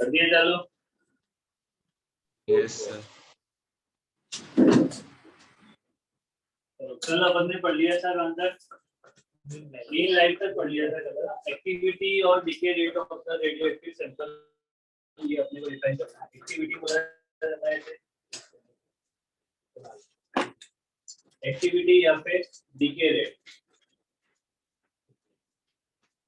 कर दिया चालू? Yes sir. कल अपन ने पढ़ लिया था कॉन्सेप्ट, मीन लाइफ तक पढ़ लिया था कल। एक्टिविटी और decay rate of the radioactive sample, ये अपने को डिफाइन करना है। एक्टिविटी बोला जाता है एक्टिविटी या फिर डीके रेट,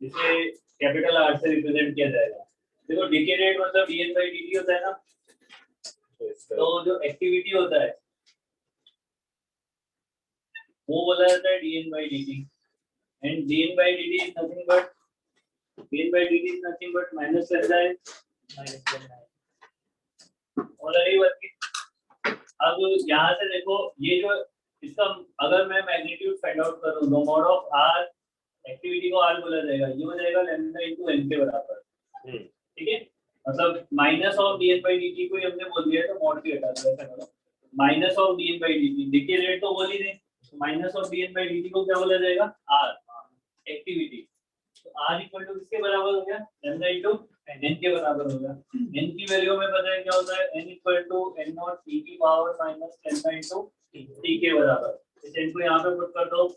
जिसे कैपिटल आर से रिप्रेजेंट किया जाएगा। देखो डीके रेट मतलब dn by dt होता है ना, तो जो एक्टिविटी होता है वो बोला जाता है dn by dt, and dn by dt is nothing but minus lambda और यही बात की। अब यहाँ से देखो ये जो इसका अगर मैं मैग्नीट्यूड फाइंड आउट करूँ, no mod of r, activity को r बोला जाएगा, ये हो जाएगा लैम्डा इनटू n के बराबर। ठीक है, मतलब minus of dn by dt को हमने बोल दिया है तो मॉड भी हटा दो, ऐसा करो minus of dn by dt, decay rate तो बोल ही नहीं, minus of dn by dt को क्या बोला जाएगा, r एक्टिविटी। तो r इक्वल टू किसके बराबर हो गया, लैम्डा इनटू n के बराबर होगा। n की वैल्यू में पता है क्या होता है, n equal to n naught t की power minus lambda into t के बराबर। इस n को यहां पे पुट कर दो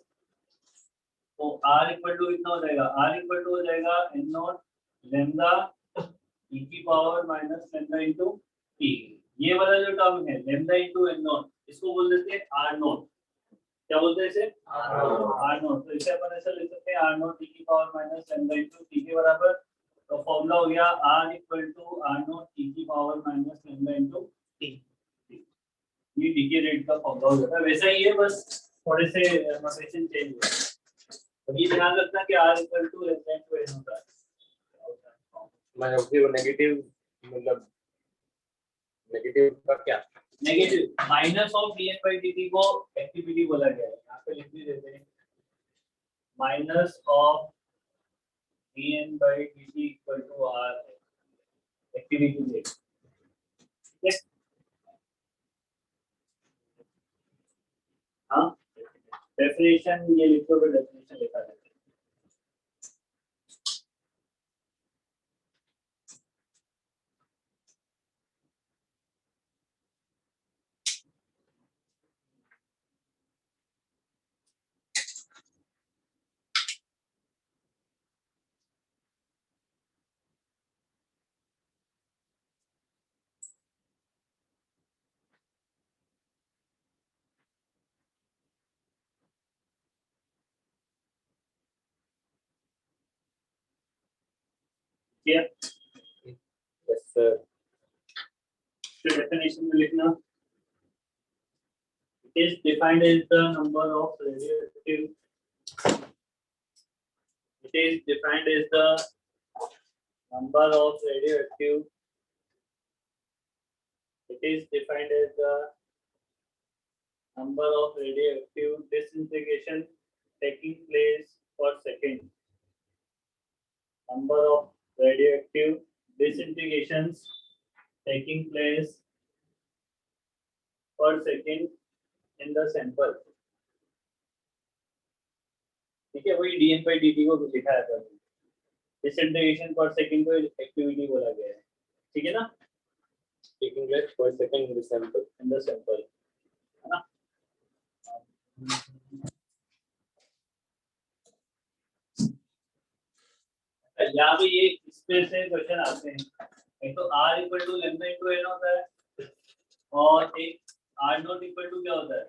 तो r इक्वल टू कितना हो जाएगा, r इक्वल टू हो जाएगा n नॉट लैम्डा e की power minus lambda into t। ये वाला जो टर्म है लैम्डा इनटू n नॉट, इसको बोल देते हैं r नॉट। क्या बोलते हैं इसे, r नॉट। तो इसे अपन ऐसा लिख सकते हैं r नॉट e की power minus lambda into t के बराबर। तो फॉर्मूला हो गया r equal to r naught e की power minus lambda into t। ये डीके रेट का फॉर्मूला हो जाता है, वैसा ही है, बस थोड़े से नोटेशन चेंज हुआ है। तो ये ध्यान रखना कि r इक्वल टू n होता है। मतलब कि नेगेटिव, मतलब नेगेटिव का क्या, negative minus of dn by dt को एक्टिविटी बोला गया है, यहाँ पे लिख भी देते हैं minus of dn by dt equal to r activity rate. Yes, हाँ डेफिनेशन ये लिखो, तो डेफिनेशन लिखा है। क्या यस सर। तो डेफिनेशन में लिखना, it is defined as the number of radioactive, it is defined as the number of radioactive, it is defined as the number of radioactive disintegration taking place per second, number of radioactive disintegrations taking place per second in the sample। ठीक है, वही dn by dt को लिखा है, disintegration पर second को activity बोला गया है। ठीक है ना, टेकिंग प्लेस पर सेकंड इन द सैंपल, है ना। यहाँ पे ये इसमें से क्वेश्चन आते हैं, एक तो r equal to lambda into n होता है और एक r नॉट इक्वल टू क्या होता है,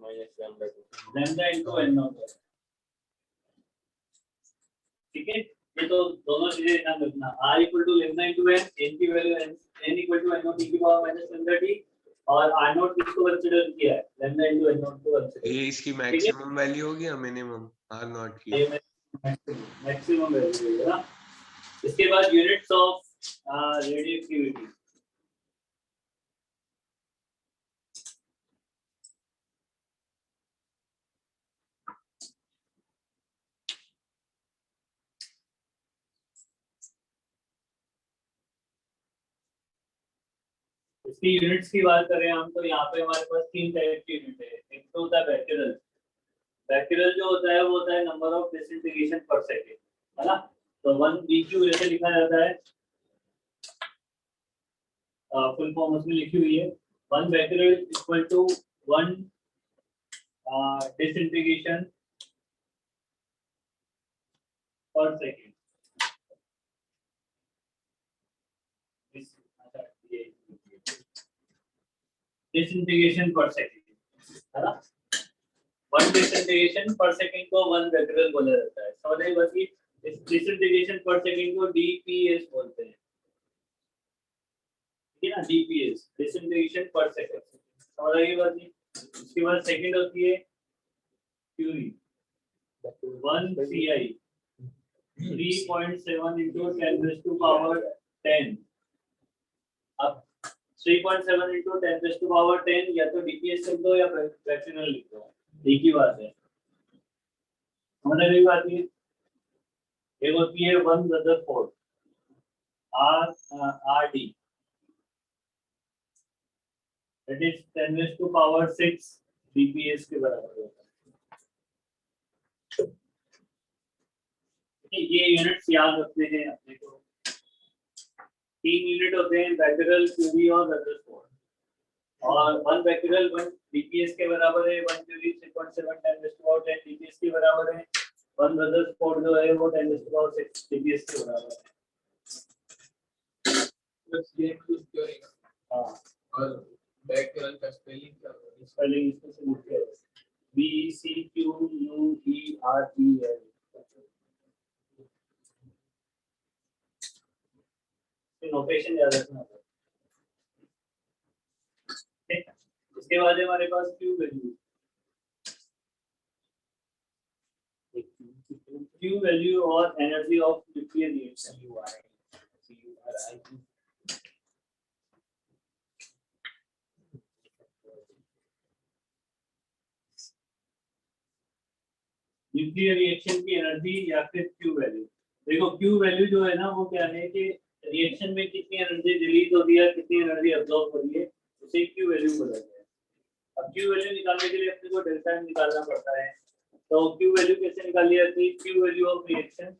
माइनस लैम्डा इनटू n होता है। ठीक है, ये तो दोनों चीजें ध्यान रखना, r equal to lambda into n, n की value n equal to n naught e की पावर माइनस लैम्डा t, और r नॉट किसको कंसीडर किया है, लैम्डा इनटू n नॉट को कंसीडर। ये इसकी मैक्सिमम वैल्यू होगी या मिनिमम, r नॉट की ये मैक्सिमम वैल्यू है ना। इसके बाद यूनिट्स ऑफ रेडियोएक्टिविटी, इसकी यूनिट्स की बात करें हम तो यहाँ पे हमारे पास तीन टाइप की यूनिट है। एक तो होता है बैक्टीरियल, बैक्टीरियल जो होता है वो होता है नंबर ऑफ डिसइंटीग्रेशन पर सेकंड, है ना। तो 1 BQ ऐसे लिखा जाता है, फुल फॉर्म उसमें लिखी हुई है 1 becquerel equal to 1 disintegration per second. Disintegration per second है ना, 1 डिसइंटीग्रेशन पर सेकेंड को 1 becquerel बोला जाता है। समझ आई बात? इस डिसइंटीग्रेशन पर सेकेंड को DPS बोलते हैं, ठीक है ना, DPS डिसइंटीग्रेशन पर सेकेंड। समझ आई बात? इसके बाद सेकेंड होती है Curie 1 CI 3.7 into 10 raised to power 10। अब 3.7 into 10 raised to power 10 या तो DPS लिख दो या फ्रैक्शनल लिख दो, एक ही बात है। समझ रही बात है? एक होती है 1/4 RD, that is 10 raised to power 6 DPS के बराबर होता है। ये यूनिट्स याद रखने हैं अपने को। 3 यूनिट होते हैं, बैटरल, क्यूरी और रदरफोर्ड, और 1 बैटरल 1 DPS के बराबर है, 1 Curie 3.7 10 raised to power 10 DPS के बराबर है, 1 रदरफोर्ड जो है वो 10 raised to power 6 DPS के बराबर है। बस ये यूज करेगा। हाँ, और बैकग्राउंड का स्पेलिंग क्या होगा? स्पेलिंग इसमें से लिखते हैं BCQUEREL। नोटेशन याद रखना है। ठीक है, इसके बाद हमारे पास Q वैल्यू। Q वैल्यू और energy of nuclear reaction nuclear reaction की एनर्जी या फिर Q वैल्यू। देखो Q वैल्यू जो है ना वो क्या है कि रिएक्शन में कितनी एनर्जी रिलीज हो रही है, कितनी एनर्जी अब्सॉर्ब हो रही है, उसे Q वैल्यू बोला जाता है। अब Q वैल्यू निकालने के लिए अपने को डेल्टा M निकालना पड़ता है। तो Q वैल्यू कैसे निकाली जाती है? Q वैल्यू ऑफ रिएक्शन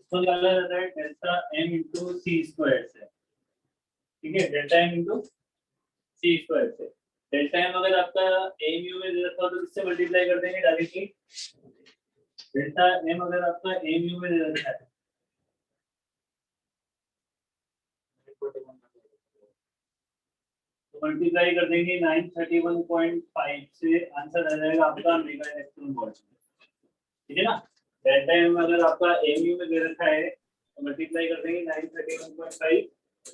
इसको निकाला जाता है डेल्टा M इंटू सी स्क्वायर से। ठीक है, डेल्टा M इंटू सी स्क्वायर से। डेल्टा M अगर आपका AMU में दे रखा हो तो किससे मल्टीप्लाई कर देंगे डायरेक्टली? डेल्टा M अगर आपका AMU में दे रखा है तो मल्टीप्लाई कर देंगे 931.5 से, आंसर आ जाएगा आपका मेगा इलेक्ट्रॉन वोल्ट। ठीक है ना, डेल्टा M अगर आपका AMU में दे रखा है तो मल्टीप्लाई कर देंगे 931.5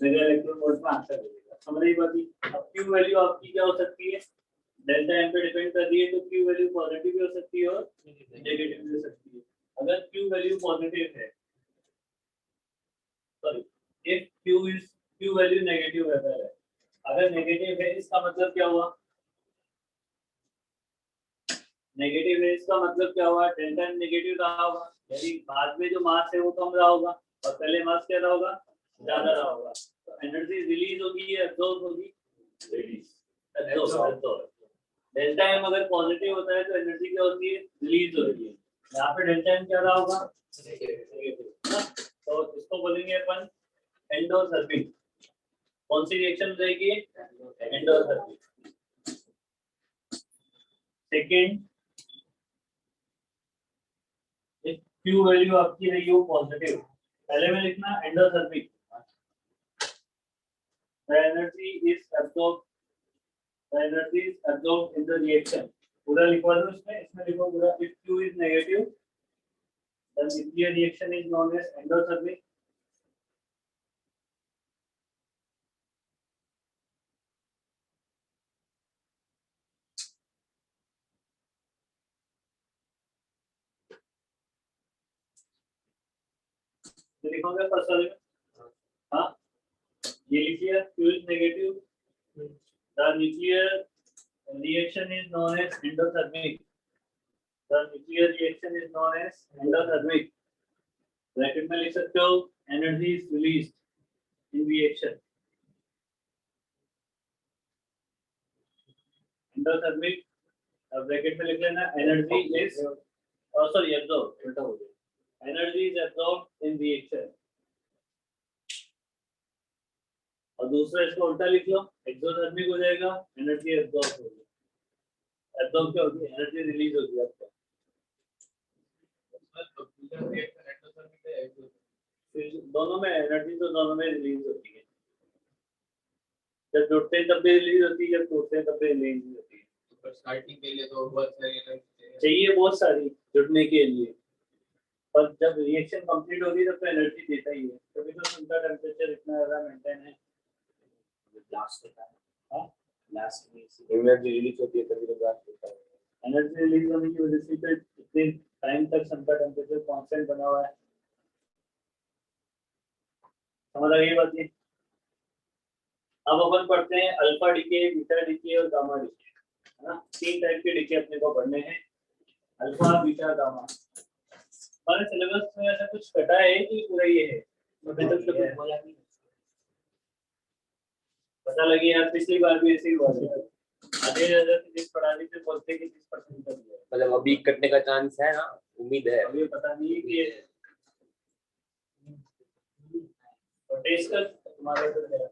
मेगा इलेक्ट्रॉन वोल्ट में, आंसर मिलेगा। समझ रही बात? अब Q वैल्यू आपकी क्या हो सकती है? डेल्टा M पे डिपेंड कर रही है, तो Q वैल्यू पॉजिटिव भी हो सकती है और नेगेटिव भी हो सकती है। अगर Q वैल्यू पॉजिटिव है, sorry, if Q value negative है, अगर नेगेटिव है इसका मतलब क्या हुआ? नेगेटिव है इसका मतलब क्या हुआ? डेल्टा M नेगेटिव रहा होगा, यानी बाद में जो मास है वो कम रहा होगा और पहले मास क्या रहा होगा? ज्यादा रहा होगा। तो एनर्जी रिलीज होगी या एब्सॉर्ब होगी? Release, absorb. डेल्टा M अगर पॉजिटिव होता है तो एनर्जी क्या होती है? रिलीज होती है। यहाँ पे डेल्टा M क्या रहा होगा? नेगेटिव। तो इसको बोलेंगे अपन एंडोथर्मिक। कौन सी रिएक्शन रहेगी? एंडोथर्मिक। सेकंड, Q वैल्यू आपकी रही हो पॉजिटिव, पहले में लिखना endothermic. The energy is absorbed. The energy is absorbed in the reaction. पूरा लिखवा दो इसमें लिखो पूरा। If Q is negative, then nuclear reaction is known as endothermic. तो लिखोगे फर्स्ट वाले में, हाँ ये लिखिए Q is negative. The nuclear reaction is known as endothermic. The nuclear reaction is known as endothermic. Bracket में लिख सकते हो energy is released in reaction. Endothermic bracket में लिख लेना एनर्जी इज सॉरी एब्जॉर्ब उल्टा हो गया energy is absorb in reaction और दूसरा इसको उल्टा लिख लो एक्सोथर्मिक हो जाएगा एनर्जी एब्जॉर्ब होगी एब्जॉर्ब क्या होगी एनर्जी रिलीज होगी आपका फ्यूजन रिएक्शन एंडोथर्मिक है फिर दोनों में एनर्जी तो दोनों में रिलीज होती है जब जुड़ते हैं तब भी रिलीज होती है जब टूटते हैं तब भी रिलीज होती है पर स्टार्टिंग के लिए तो बहुत सारी एनर्जी चाहिए बहुत सारी जुड़ने के लिए पर जब रिएक्शन कंप्लीट होगी तब तो एनर्जी देता ही है तभी तो उनका टेम्परेचर इतना ज्यादा मेंटेन है लास्ट होता है हाँ लास्ट में एनर्जी रिलीज होती है तभी तो लास्ट होता है एनर्जी रिलीज होने की वजह से तो इतने टाइम तक सन का टेम्परेचर कांस्टेंट बना हुआ है समझ आ गई बात ये अब अपन पढ़ते हैं अल्फा डीके बीटा डीके और गामा डीके है ना तीन टाइप के डीके अपने को पढ़ने हैं अल्फा बीटा गामा हमारे सिलेबस में ऐसा कुछ कटा है कि पूरा ये है अभी तक तो कुछ बोला नहीं पता लगी यार पिछली बार भी ऐसे ही हुआ था आधे ज्यादा फिजिक्स पढ़ाने से बोलते कि 30% कर दिया मतलब अभी कटने का चांस है ना उम्मीद है अभी पता नहीं कि और टेस्ट कर तुम्हारा तो क्या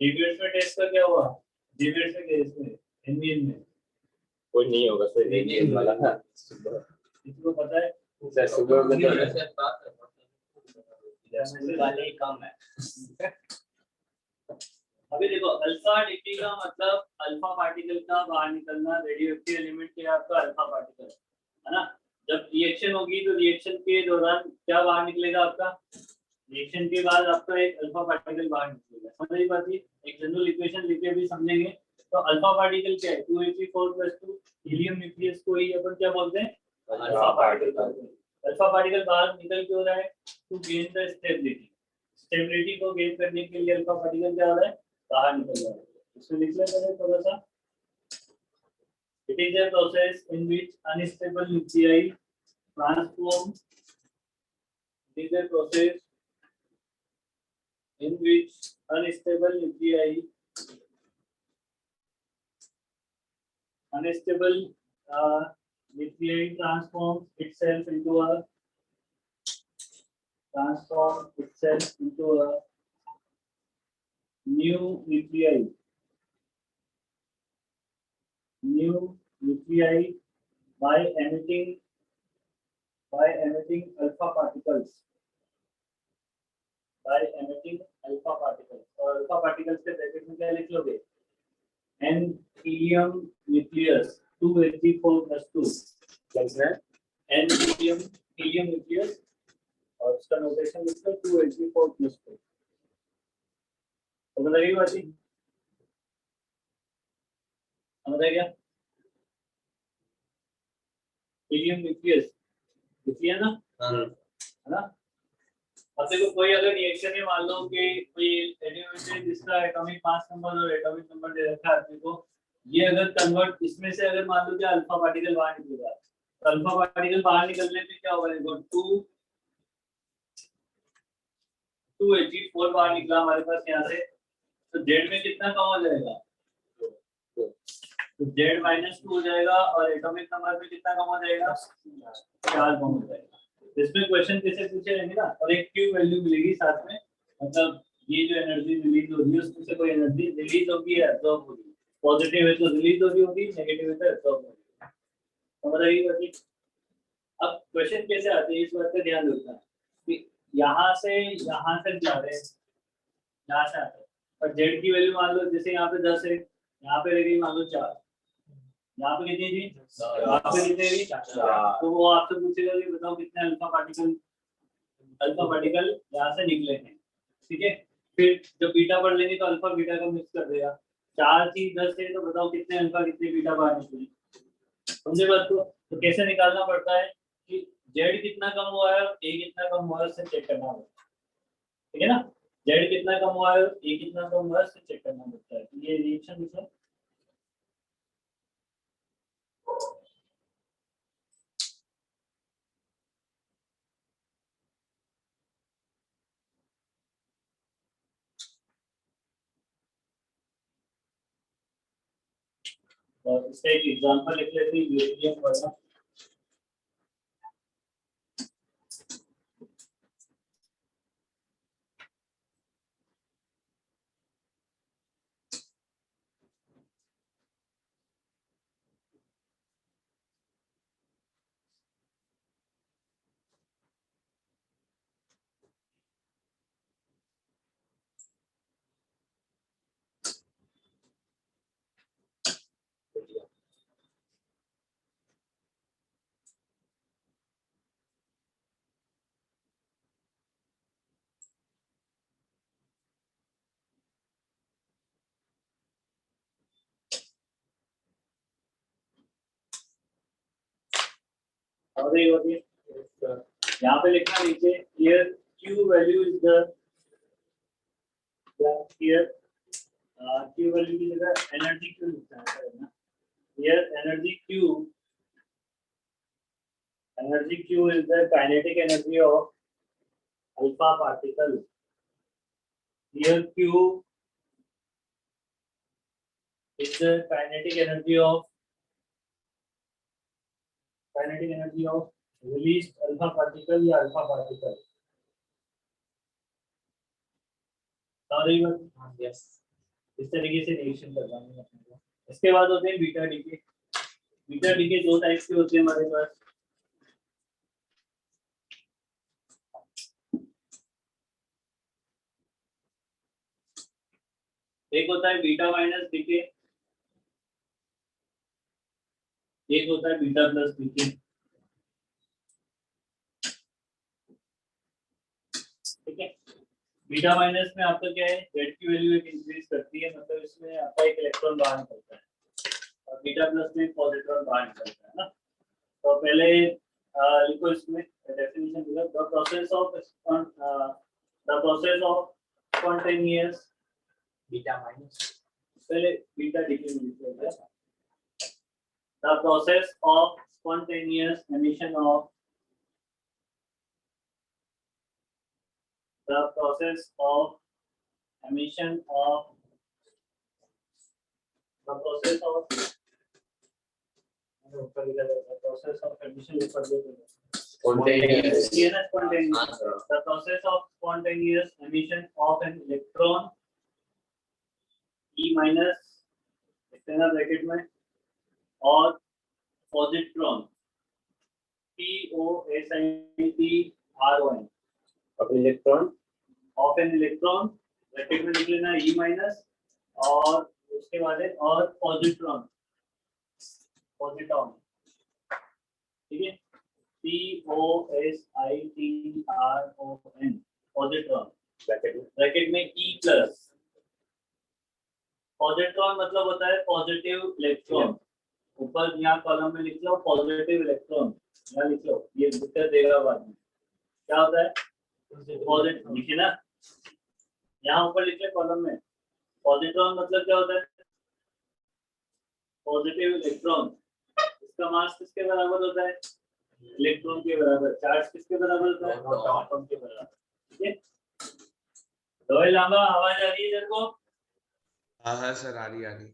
जीपीएस में टेस्ट का क्या हुआ जीपीएस में केस में एनवीएन में कोई नहीं होगा सर नहीं वाला था इसको पता है सर सुबह में तो वाले ही कम है अभी देखो अल्फा डीके का मतलब अल्फा पार्टिकल का बाहर निकलना रेडियोएक्टिव एलिमेंट के आपका अल्फा पार्टिकल है ना जब रिएक्शन होगी तो रिएक्शन के दौरान क्या बाहर निकलेगा आपका रिएक्शन के बाद आपका एक अल्फा पार्टिकल बाहर निकलेगा समझ रही बात एक जनरल इक्वेशन लिखे भी समझेंगे तो अल्फा पार्टिकल क्या है 2He4+2 हीलियम न्यूक्लियस को ही अपन क्या बोलते हैं अल्फा पार्टिकल अल्फा पार्टिकल बाहर निकल क्यों रहा है to gain the stability stability को गेन करने के लिए अल्फा पार्टिकल क्या हो रहा है बाहर निकल रहा है इसमें लिख लेते हैं थोड़ा सा it is a process in which unstable nuclei transform it is a process in which unstable nuclei transforms itself into a new nuclei by emitting alpha particles और अल्फा पार्टिकल्स के ब्रैकेट में क्या लिख लोगे n हीलियम न्यूक्लियस 2He4+2 क्या n helium nucleus और उसका notation लिख लो 2He4+2 समझ आई बात समझ आ गया हीलियम न्यूक्लियस लिख लिया ना है ना अब देखो कोई अगर रिएक्शन में मान लो कि कोई एलिमेंट है जिसका एटॉमिक मास नंबर और एटॉमिक नंबर दे रखा है आपको को ये अगर कन्वर्ट इसमें से अगर मान लो कि अल्फा पार्टिकल बाहर निकलेगा तो अल्फा पार्टिकल बाहर निकलने पे क्या होगा देखो 2He4 बाहर निकला हमारे पास यहाँ से तो जेड में कितना कम हो जाएगा तो Z-2 हो जाएगा और एटॉमिक नंबर पे कितना कम हो जाएगा 4 कम हो जाएगा इसमें क्वेश्चन कैसे पूछे रहेंगे ना और एक क्यू वैल्यू मिलेगी साथ में मतलब ये जो एनर्जी रिलीज हो रही है उसमें से कोई एनर्जी रिलीज होगी या एब्जॉर्ब होगी पॉजिटिव है तो रिलीज होगी नेगेटिव है तो एब्जॉर्ब होगी समझ रही है अब क्वेश्चन कैसे आते हैं इस बात का ध्यान रखना कि यहाँ से जा रहे हैं यहाँ से आते हैं और जेड की वैल्यू मान लो जैसे यहाँ पे 10 है यहाँ पे रहेगी मान लो 4 यहाँ पे कितनी थी यहाँ पे कितनी थी तो वो आपसे पूछेगा कि बताओ कितने अल्फा पार्टिकल यहाँ से निकले हैं ठीक है फिर जब बीटा पढ़ लेंगे तो अल्फा बीटा का मिक्स कर देगा 4 थी 10 है तो बताओ कितने अल्फा कितने बीटा बाहर निकले समझे बात को तो कैसे निकालना पड़ता है कि जेड कितना कम हुआ है और ए कितना कम हुआ है उससे चेक करना पड़ता है ठीक है ना जेड कितना कम हुआ है और ए कितना कम हुआ है उससे चेक करना पड़ता है ये रिएक्शन है और इसका एक एग्जांपल लिख लेते हैं यूरेनियम वाला। और ये होती है यहाँ पे लिखना नीचे here Q value is the here Q value की जगह एनर्जी Q लिखना है ना। here energy Q is the kinetic energy of alpha particle. Here Q is the kinetic energy of released alpha particle या alpha particle। Yes. इस तरीके से reaction करना है अपने को। इसके बाद होते हैं बीटा डीके। बीटा डीके दो टाइप के होते हैं हमारे पास। एक होता है बीटा माइनस डीके, एक होता है बीटा प्लस डीके। ठीक है, बीटा माइनस में आपका क्या है, जेड की वैल्यू एक इंक्रीज करती है, मतलब इसमें आपका एक इलेक्ट्रॉन बाहर निकलता है, और बीटा प्लस में पॉजिट्रॉन बाहर निकलता है ना। तो पहले लिखो इसमें डेफिनेशन लिखो, the process of spontaneous Beta minus. पहले बीटा डीके में लिखो, the process of spontaneous emission of the process of emission of emission Spontaneous. the process of spontaneous emission of an electron E minus external bracket में और positron POSITRON of electron of an electron bracket में लिख लेना E minus और उसके बाद है और पॉजिट्रॉन ठीक है POSITRON पॉजिट्रॉन ब्रैकेट में E प्लस। पॉजिट्रॉन मतलब होता है पॉजिटिव इलेक्ट्रॉन। ऊपर यहाँ कॉलम में लिख लो पॉजिटिव इलेक्ट्रॉन, यहाँ लिख लो, ये उत्तर देगा बाद में। क्या होता है पॉजिटिव, लिखे ना यहाँ ऊपर लिख ले कॉलम में। पॉजिट्रॉन मतलब क्या होता है पॉजिटिव इलेक्ट्रॉन। इसका मास किसके बराबर होता है, इलेक्ट्रॉन के बराबर। चार्ज किसके बराबर होता है, एटॉम के बराबर। ठीक है, तो लांबा आवाज आ रही है इधर को? हाँ सर, आ रही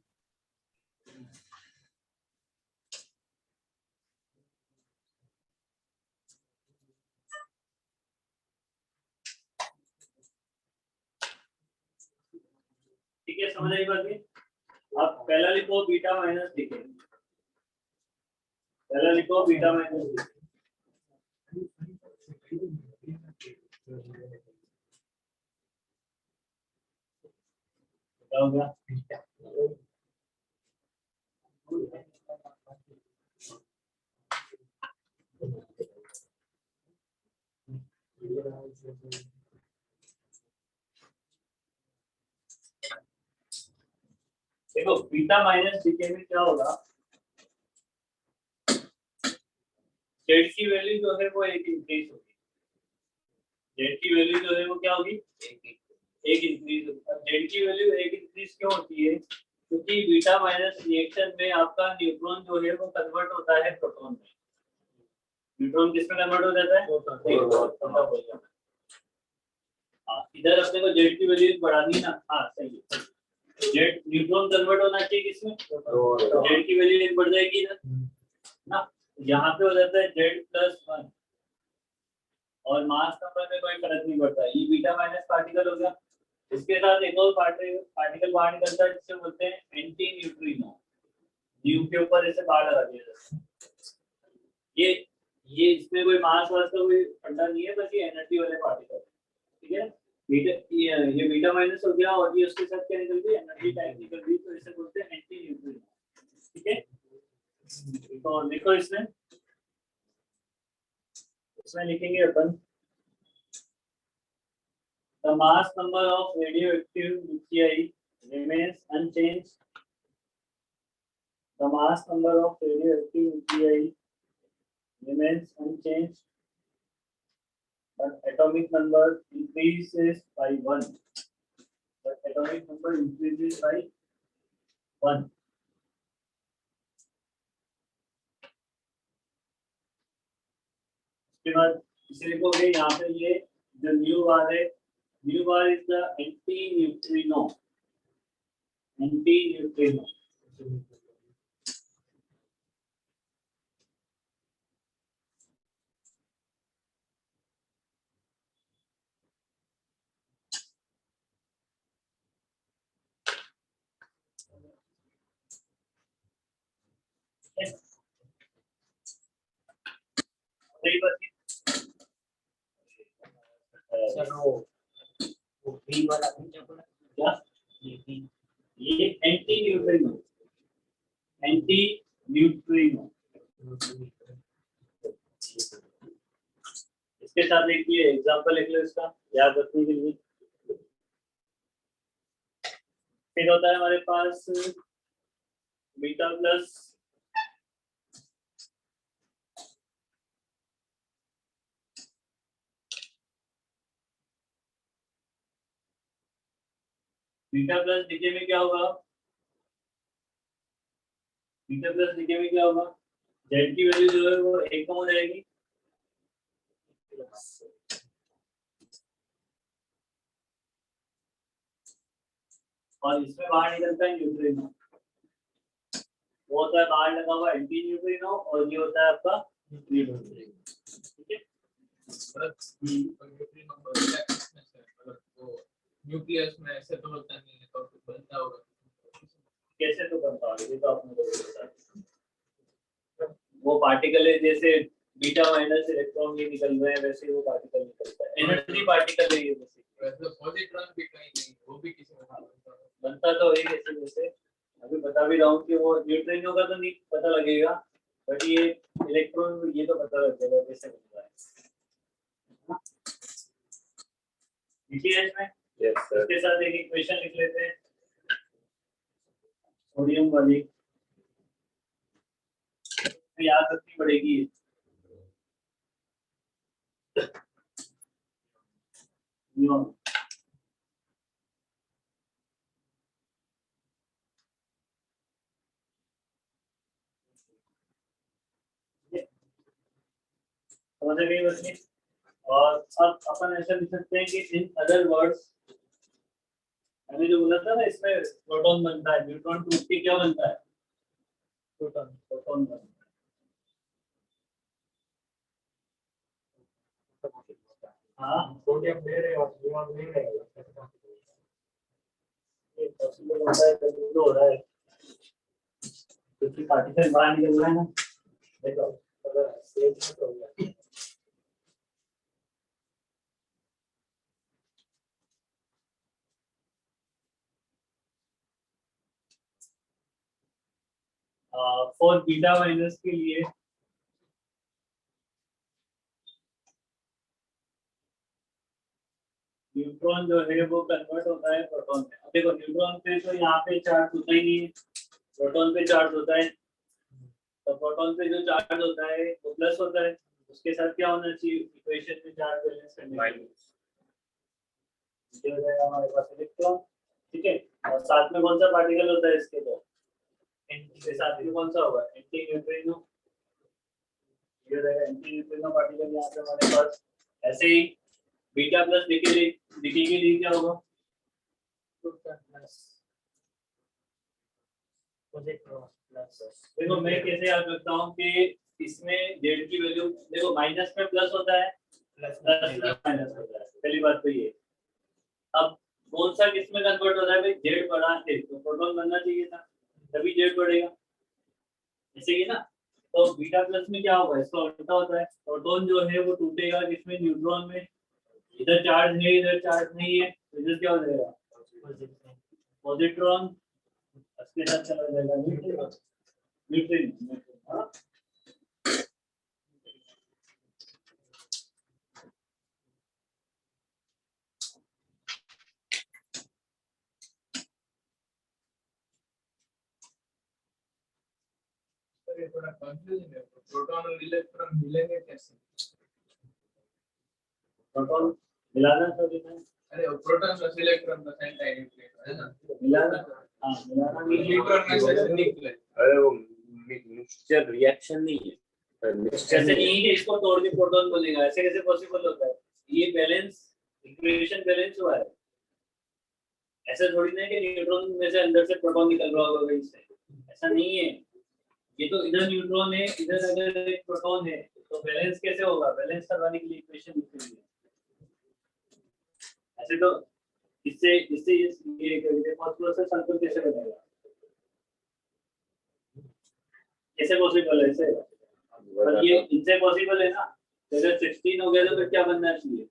ठीक है, समझ आई बात है। अब पहला लिखो बीटा माइनस डीके, पहला लिखो बीटा माइनस डीके। क्या हो गया, देखो बीटा माइनस डीके में क्या होगा, जेड की वैल्यू जो है वो एक इंक्रीज होगी। जेड की वैल्यू जो है वो क्या होगी, एक इंक्रीज होगी। अब जेड की वैल्यू एक इंक्रीज क्यों होती है, क्योंकि बीटा माइनस रिएक्शन में आपका न्यूट्रॉन जो है वो कन्वर्ट होता है प्रोटॉन में। न्यूट्रॉन किस में कन्वर्ट हो जाता है, इधर अपने को जेड की वैल्यू बढ़ानी है ना। हाँ सही है, जेड न्यूट्रॉन कन्वर्ट होना चाहिए किसमें, जेड की वैल्यू 1 बढ़ जाएगी ना, यहाँ पे हो जाता है Z+1 और मास नंबर में कोई फर्क नहीं पड़ता, ये बीटा माइनस पार्टिकल हो गया। इसके साथ एक और पार्टिकल बाहर निकलता है जिसे बोलते हैं एंटी न्यूट्रिनो, न्यू के ऊपर ऐसे बाहर लगा दिया जाता है। ये इसमें कोई मास वास का कोई फंडा नहीं है, बस ये एनर्जी वाले पार्टिकल, ठीक है। ये बीटा माइनस हो गया और ये उसके साथ क्या निकल गई, एनर्जी टाइप निकल गई, तो इसे बोलते हैं एंटी न्यूट्रिनो, ठीक है। तो देखो इसमें लिखेंगे अपन the mass number of radioactive nuclei remains unchanged. The mass number of radioactive nuclei remains unchanged, but atomic number increases by 1. But atomic number increases by 1. उसके बाद इसे लिखोगे यहाँ पे, ये जो न्यू बार है, new bar is the anti neutrino, anti neutrino. सही बात है। सर वो बी वाला क्या ये एंटी न्यूट्रिनो, एंटी न्यूट्रिनो। इसके साथ देखिए एग्जांपल लिख लो इसका याद रखने के लिए। फिर होता है हमारे पास बीटा प्लस डीके में क्या होगा, बीटा प्लस डीके में क्या होगा, जेड की वैल्यू जो है वो 1 कम हो जाएगी, और इसमें बाहर निकलता है न्यूट्रिनो, वो होता है बाहर लगा हुआ एंटी न्यूट्रिनो, और ये होता है आपका न्यूट्रिनो, ठीक है। न्यूक्लियस में ऐसे तो बनता नहीं है, तो कुछ बनता होगा, कैसे तो बनता होगा, ये तो आपने बताया। वो पार्टिकल है जैसे बीटा माइनस इलेक्ट्रॉन ये निकल रहे हैं, वैसे वो पार्टिकल निकलता है, एनर्जी पार्टिकल है ये, वैसे पॉजिट्रॉन भी कहीं नहीं, वो भी किसी में बनता तो है कैसे, जैसे अभी बता भी रहा हूँ कि वो न्यूट्रिनो का तो नहीं पता लगेगा, बट ये इलेक्ट्रॉन ये तो पता लग जाएगा कैसे बनता है, ठीक है। इसमें Yes, sir. इसके साथ एक इक्वेशन लिख लेते हैं सोडियम वाली, तो याद रखनी पड़ेगी। नियॉन समझ गई बच्चे। और अब अपन ऐसा लिख सकते हैं कि इन अदर वर्ड्स, मैंने जो बोला था ना इसमें प्रोटॉन बनता है, न्यूट्रॉन टूट के क्या बनता है, प्रोटॉन बनता है। हाँ सोडियम ले रहे और नियॉन ले रहे हैं, ये पॉसिबल होता है, तभी तो हो रहा है, क्योंकि पार्टिकल बाहर निकल रहा है ना। देखो अगर सेम तो हो गया। फॉर बीटा माइनस के लिए न्यूट्रॉन जो है वो कन्वर्ट होता है प्रोटॉन में। अब देखो न्यूट्रॉन पे तो यहाँ पे चार्ज होता ही नहीं है, प्रोटॉन पे चार्ज होता है, तो प्रोटॉन पे जो चार्ज होता है वो प्लस होता है, उसके साथ क्या होना चाहिए, इक्वेशन में चार्ज बैलेंस करने के लिए हो जाएगा हमारे पास इलेक्ट्रॉन, ठीक है। और साथ में कौन सा पार्टिकल होता है इसके, तो इसके साथ में कौन सा होगा, एंटी न्यूट्रिनो, ये हो जाएगा एंटी न्यूट्रिनो पार्टिकल यहाँ पे हमारे पास। ऐसे ही बीटा प्लस डीके के लिए क्या होगा, positron plus देखो मैं कैसे याद रखता हूँ कि इसमें जेड की वैल्यू देखो माइनस में प्लस होता है plus प्लस में माइनस होता है पहली बात तो ये। अब कौन सा किस में कन्वर्ट होता है भाई जेड बड़ा है तो प्रोटॉन बनना चाहिए था तभी जेड बढ़ेगा ऐसे ही ना। तो बीटा प्लस में क्या होगा इसका उल्टा होता है प्रोटॉन जो है वो टूटेगा किसमें न्यूट्रॉन में। इधर चार्ज है इधर चार्ज नहीं है तो इधर क्या हो जाएगा positron पॉजिट्रॉन उसके साथ चला जाएगा न्यूट्रिन हाँ? सर ये थोड़ा कंफ्यूजन है प्रोटॉन और इलेक्ट्रॉन मिलेंगे कैसे? प्रोटॉन मिलाना सभी में अरे वो proton plus electron plus anti nuclear है ना, मिलाना हाँ मिलाना भी न्यूट्रॉन में से निकले। अरे वो मिक्सचर रिएक्शन नहीं है, मिक्सचर ऐसे नहीं नहीं है इसको तोड़ के प्रोटॉन बनेगा ऐसे कैसे पॉसिबल होता है ये बैलेंस इक्वेशन बैलेंस हुआ है ऐसा थोड़ी ना है कि न्यूट्रॉन में से अंदर से प्रोटॉन निकल रहा होगा इससे ऐसा नहीं है। ये तो इधर न्यूट्रॉन है इधर अगर एक प्रोटॉन है तो बैलेंस कैसे होगा बैलेंस करवाने के लिए इक्वेशन लिखी हुई है ऐसे तो इससे इससे ये फॉस्फोरस से सल्फर कैसे बनेगा कैसे पॉसिबल है ऐसे पर ये इनसे पॉसिबल है ना अगर 16 हो गया तो फिर क्या बनना चाहिए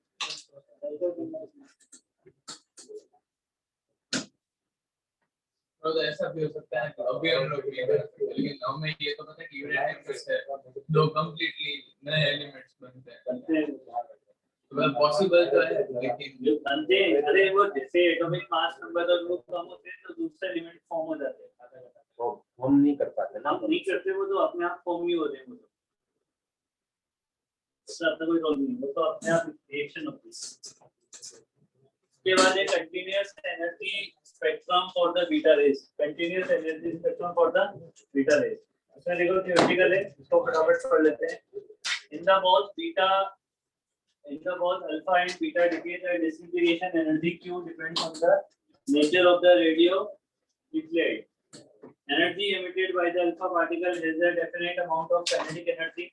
तो ऐसा भी हो सकता है कि अभी हम लोग ये कर सकते हैं, लेकिन हमें ये तो पता है कि यूरेनियम से दो कंप्लीटली नए एलिमेंट्स बनते हैं तो पॉसिबल तो है लेकिन जो बनते हैं अरे वो जैसे एटॉमिक मास नंबर और वो कम होते हैं तो दूसरे एलिमेंट फॉर्म हो जाते हैं वो हम नहीं कर पाते ना। हम नहीं करते वो तो अपने आप फॉर्म ही होते हैं वो तो उसका अपना कोई रोल नहीं है वो तो अपने आप रिएक्शन होती है। उसके बाद एक continuous energy spectrum for the beta rays continuous energy spectrum for the beta rays इसमें देखो थ्योरेटिकल है इसको फटाफट पढ़ लेते हैं। In the both beta in the both alpha and beta decay the disintegration energy Q depends on the nature of the radionuclide. Energy emitted by the alpha particle has a definite amount of kinetic energy.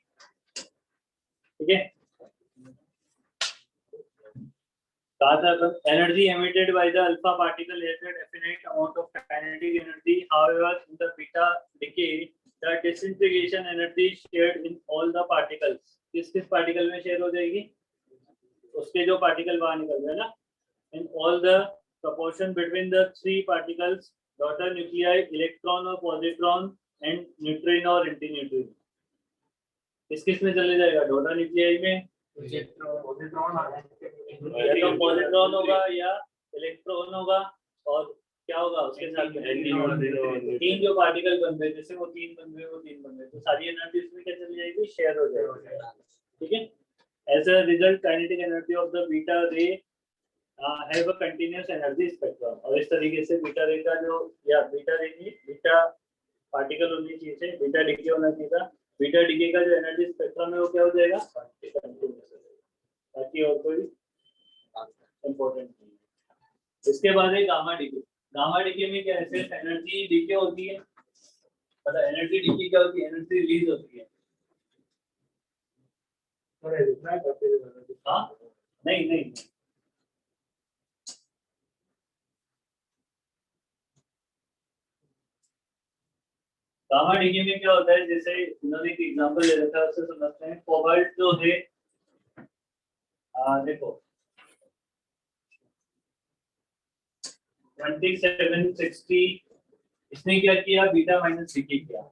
ठीक है कहा था energy emitted by the alpha particle has a definite amount of kinetic energy. However, in the beta decay the disintegration energy shared in all the particles. किस particle में share हो जाएगी उसके जो पार्टिकल बाहर निकल रहे हैं ना in all the proportion between the three particles daughter nuclei electron और पॉजिट्रॉन एंड न्यूट्रिनो और एंटी न्यूट्रिनो किस में चले जाएगा डॉटर न्यूक्लियाई में positron या तो पॉजिट्रॉन होगा या इलेक्ट्रॉन होगा और क्या होगा उसके साथ में तीन जो पार्टिकल बन रहे जैसे वो तीन बन रहे तो सारी एनर्जी इसमें क्या चली जाएगी शेयर हो जाएगी ठीक है। As a result, kinetic energy of the beta ray have a continuous energy spectrum. और इस तरीके से बीटा रे का जो या बीटा रे की बीटा पार्टिकल होनी चाहिए बीटा डिके होना चाहिए था बीटा डिके का जो एनर्जी स्पेक्ट्रम है वो क्या हो जाएगा ताकि और कोई इम्पोर्टेंट नहीं। इसके बाद है गामा डिके में क्या है एनर्जी डिके होती है पता एनर्जी डिके क्या होती है एनर्जी रिलीज होती है हाँ नहीं गामा डिके में क्या होता है जैसे उन्होंने एक एग्जांपल ले रखा है उससे समझते हैं कोबाल्ट जो है देखो 2760 इसने क्या किया बीटा माइनस डिके किया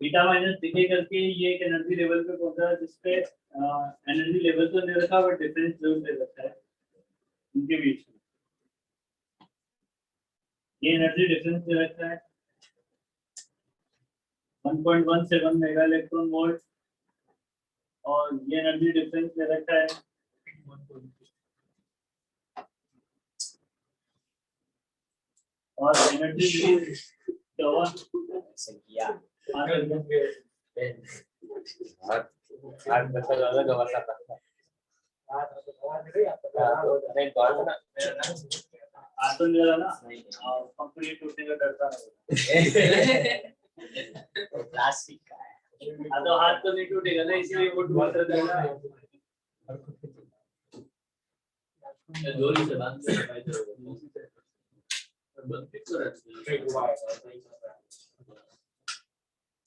बीटा माइनस डिके करके ये एक एनर्जी लेवल पे पहुंचा जिसपे एनर्जी लेवल तो नहीं रखा बट डिफरेंस जरूर दे रखा है इनके बीच में ये एनर्जी डिफरेंस दे रखा है 1.17 मेगा इलेक्ट्रॉन वोल्ट और ये एनर्जी डिफरेंस दे रखा है और एनर्जी आज बच्चा ज्यादा गवाता था। नहीं हाथ तो नहीं लगा ना कंपनी टूटने का डर था प्लास्टिक का है हाँ तो हाथ तो नहीं टूटेगा ना इसलिए वो टूट रहा था जोरी से बांध दे भाई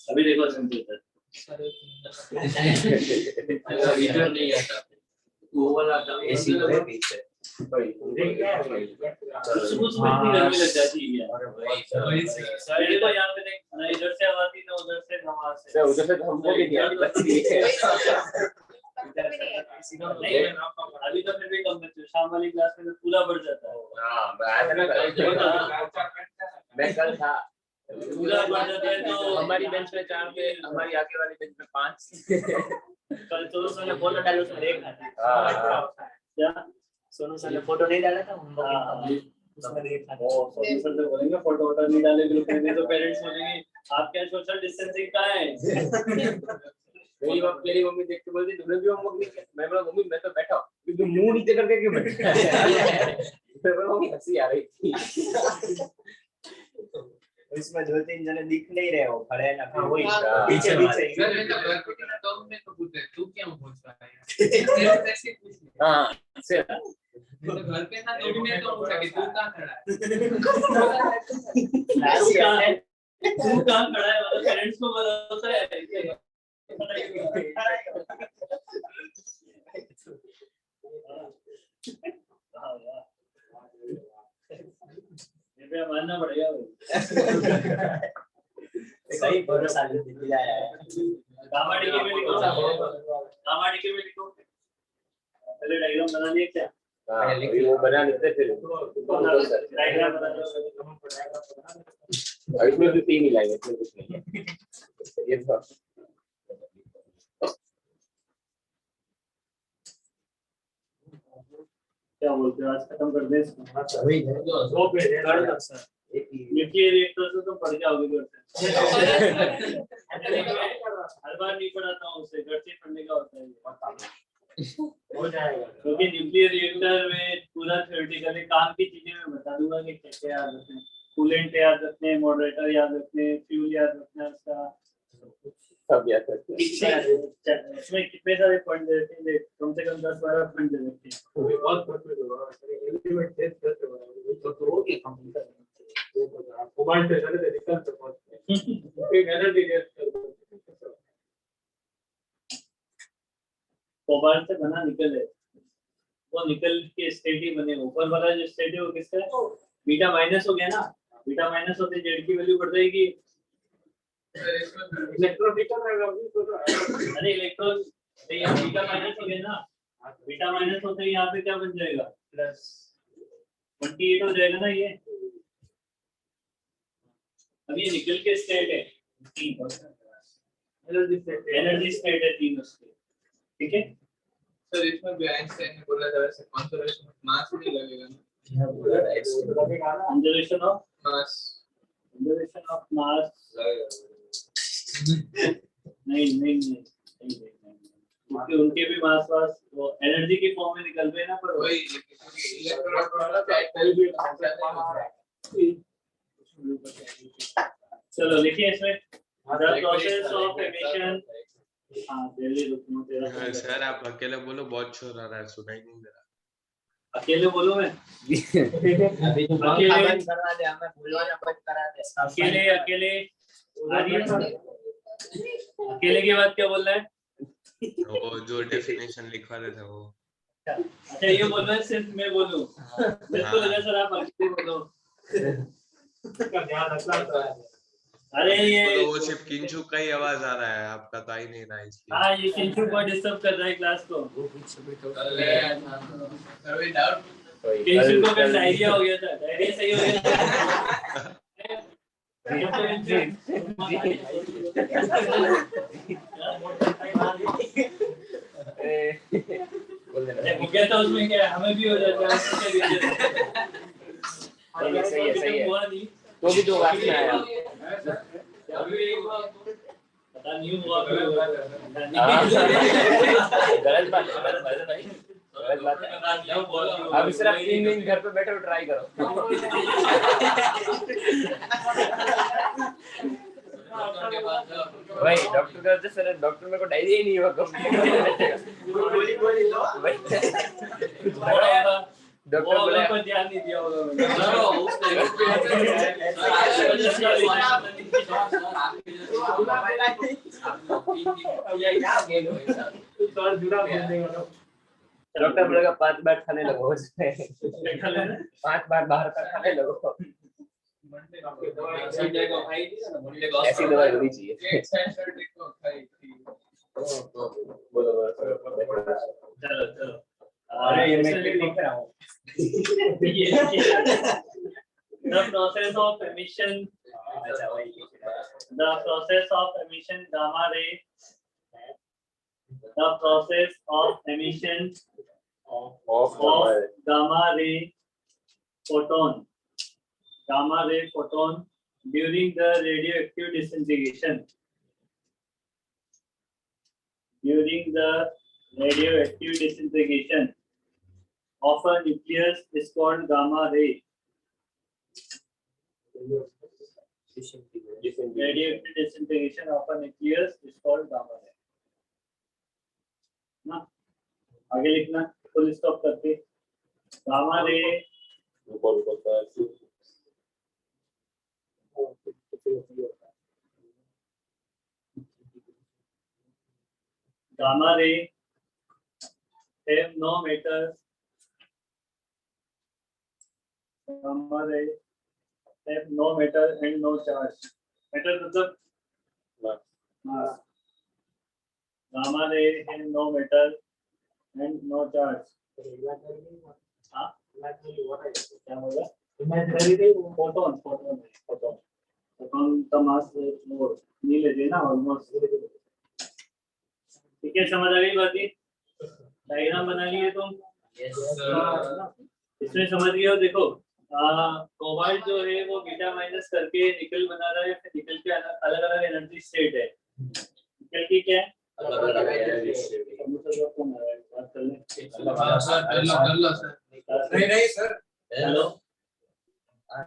अभी देखो सिंपल वीडियो नहीं आता वो वाला एसी को है पीछे उसमें इतनी गर्मी लग जाती है यार वही से सर देखो यहाँ पे देख ना इधर से हवा आती ना उधर से हवा से सर उधर से हमको भी नहीं आती बच्ची नहीं अभी तो फिर भी कम बच्चे शाम वाली क्लास में तो पूरा बढ़ जाता है हाँ मैं कल था पूरा बढ़ जाता है तो हमारी बेंच पे 4 पे हमारी आगे वाली बेंच पे 5 कल तो उसने बोला डालो उसमें देखा क्या सोनू सर ने फोटो नहीं डाला था उन लोग उसमें देखा वो सोनू सर से बोलेंगे फोटो वोटो नहीं डाले ग्रुप में तो पेरेंट्स बोलेंगे आप क्या सोशल डिस्टेंसिंग कहाँ है मेरी मम्मी देख के बोलती तुमने भी होमवर्क नहीं किया मैं बोला मम्मी मैं तो बैठा हूँ तू मुंह नीचे करके क्यों बैठा मैं बोला मम्मी हंसी आ रही थी इसमें 2-3 जने दिख नहीं रहे हो खड़े हैं ना फिर वही हाँ। पीछे सर मैं तो घर पे ना तो मैं तो पूछते तू क्या पूछता है ऐसे पूछ हाँ से मैं तो घर पे था तो भी मैं तो पूछा कि तू कहाँ खड़ा है तू कहाँ खड़ा है मतलब पेरेंट्स को भरोसा है ये मानना पड़ेगा सही भरोसा दिया है कामाडी के में लिखो पहले डायग्राम बना लिए क्या हाँ अभी वो बना लेते फिर डायग्राम बना लो इसमें भी 3 ही लाएंगे इसमें कुछ नहीं है ये था क्या बोलते हो आज खत्म कर दें इसको वही है दो पेज है कर दो सर न्यूक्लियर रिएक्टर से तुम पढ़ जाओगे घर से हर बार नहीं पढ़ाता हूँ उससे घर से पढ़ने का होता है हो जाएगा क्योंकि न्यूक्लियर रिएक्टर में पूरा थ्योरेटिकली काम की चीजें मैं बता दूंगा कि कैसे याद रखने कूलेंट याद रखने मॉडरेटर याद रखने फ्यूल याद रखना उसका सब याद रखते हैं इसमें कितने सारे पॉइंट दे रखे हैं कम से कम 10-12 पॉइंट दे रखे हैं बहुत परफेक्ट होगा एलिमेंट टेस्ट करते हो तो हो गया कंप्यूटर मोबाइल पे चले थे निकल तो एक एनर्जी टेस्ट कर कोबाल्ट से बना निकल है वो निकल के स्टेट ही बने ऊपर वाला जो स्टेट है वो किसका है बीटा माइनस हो गया ना बीटा माइनस होते जेड की वैल्यू बढ़ जाएगी इलेक्ट्रोनिकल अरे इलेक्ट्रॉन यहाँ बीटा माइनस हो गया ना बीटा माइनस होते ही यहाँ पे क्या बन जाएगा प्लस 28 हो जाएगा ना ये अब ये निकल के स्टेट है 3 एनर्जी स्टेट है 3 उसके ठीक है सर इसमें भी आइंस्टाइन ने बोला था वैसे कंजर्वेशन ऑफ मास नहीं लगेगा ना कंजर्वेशन ऑफ मास नहीं क्योंकि उनके भी मास वो एनर्जी की फॉर्म में निकल रहे हैं ना पर वही इलेक्ट्रॉन वाला टाइटल भी चलो लिखिए इसमें the process of emission हाँ पहले रुकना तेरा सर आप अकेले बोलो बहुत शोर आ रहा है सुनाई नहीं दे रहा अकेले बोलो मैं अभी तो बंद करवा दे हमें बुलवाना बंद करा दे अकेले अकेले के बाद क्या बोल रहा है वो जो डेफिनेशन लिखवा रहे थे वो अच्छा ये बोल रहा है सिर्फ मैं बोलूं मेरे को लगा सर आप अकेले बोलो का ध्यान रखना है अरे ये तो वो सिर्फ किंचू का ही आवाज आ रहा है आपका तो आ ही नहीं रहा इसलिए हाँ ये किंचू को डिस्टर्ब कर रहा है क्लास को अरे डाउट किंचू को कल डायरिया हो गया था डायरिया सही हो गया हो गया था उसमें क्या हमें भी हो जाता है सही है हुआ नहीं तो भी 2 बार में आया पता नहीं हुआ गलत बात है भाई गलत बात है। अब सिर्फ 3 दिन घर पे बैठे ट्राई करो। भाई डॉक्टर का तो सर डॉक्टर मेरे को डायरिया ही नहीं हुआ कब गोली लो डॉक्टर बोला पर ध्यान नहीं दिया होगा डॉक्टर बोलेगा 5 बार खाने लगो 5 बार बाहर का खाने लगो। ऐसी दवाई होनी चाहिए। चलो चलो अरे ये मैं लिख रहा हूँ। The process of emission gamma ray. The process of emission of gamma ray photon during the radioactive disintegration. During the radioactive disintegration of a nucleus is called gamma ray. Radioactive disintegration of a nucleus is called gamma ray. ना आगे लिखना full stop करके gamma ray gamma ray have no matter. Gamma ray have no matter and no charge. Matter मतलब gamma ray have no matter and no charge. हाँ क्या बोला? Photon का मास मोर नहीं ले ना ऑलमोस्ट। ठीक है समझ आ गई बात ये? डायग्राम बना लिए तुम? इसमें समझ गए हो देखो कोबाल्ट जो है वो बीटा माइनस करके निकल बना रहा है फिर निकल के अलग अलग एनर्जी स्टेट है निकल की क्या है नहीं सर हेलो हाँ